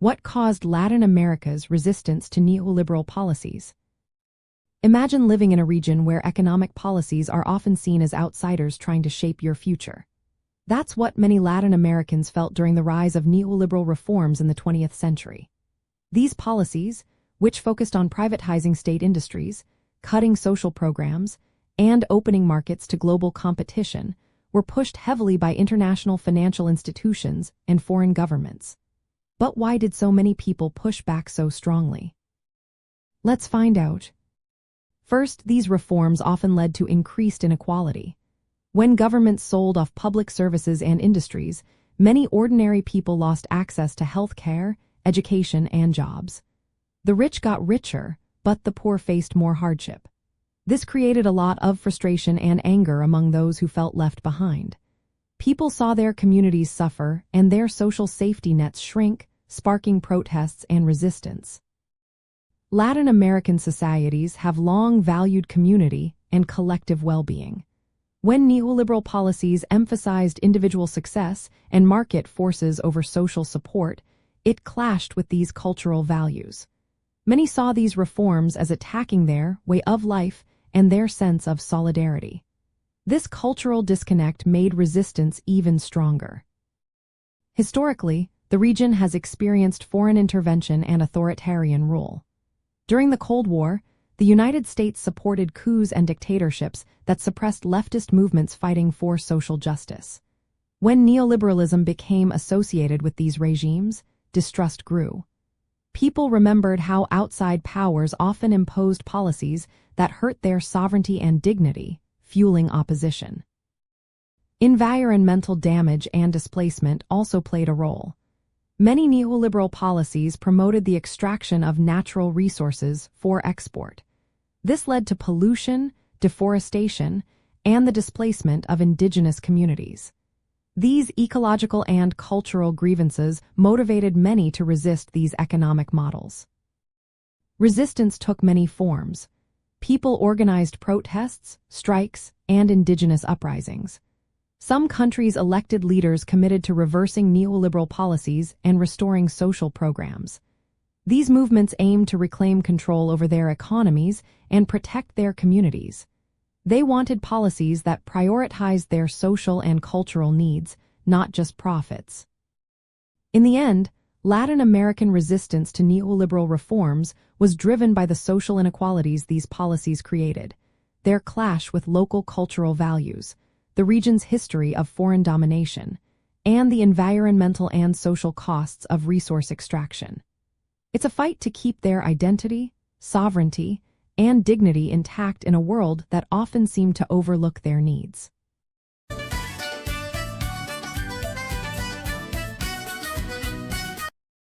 What caused Latin America's resistance to neoliberal policies? Imagine living in a region where economic policies are often seen as outsiders trying to shape your future. That's what many Latin Americans felt during the rise of neoliberal reforms in the 20th century. These policies, which focused on privatizing state industries, cutting social programs, and opening markets to global competition, were pushed heavily by international financial institutions and foreign governments. But why did so many people push back so strongly? Let's find out. First, these reforms often led to increased inequality. When governments sold off public services and industries, many ordinary people lost access to health care, education, and jobs. The rich got richer, but the poor faced more hardship. This created a lot of frustration and anger among those who felt left behind. People saw their communities suffer and their social safety nets shrink, sparking protests and resistance. Latin American societies have long valued community and collective well-being. When neoliberal policies emphasized individual success and market forces over social support, it clashed with these cultural values. Many saw these reforms as attacking their way of life and their sense of solidarity. This cultural disconnect made resistance even stronger. Historically, the region has experienced foreign intervention and authoritarian rule. During the Cold War, the United States supported coups and dictatorships that suppressed leftist movements fighting for social justice. When neoliberalism became associated with these regimes, distrust grew. People remembered how outside powers often imposed policies that hurt their sovereignty and dignity, fueling opposition. Environmental damage and displacement also played a role. Many neoliberal policies promoted the extraction of natural resources for export. This led to pollution, deforestation, and the displacement of indigenous communities. These ecological and cultural grievances motivated many to resist these economic models. Resistance took many forms. People organized protests, strikes, and indigenous uprisings. Some countries elected leaders committed to reversing neoliberal policies and restoring social programs. These movements aimed to reclaim control over their economies and protect their communities. They wanted policies that prioritized their social and cultural needs, not just profits. In the end, Latin American resistance to neoliberal reforms was driven by the social inequalities these policies created, their clash with local cultural values, the region's history of foreign domination, and the environmental and social costs of resource extraction. It's a fight to keep their identity, sovereignty, and dignity intact in a world that often seemed to overlook their needs.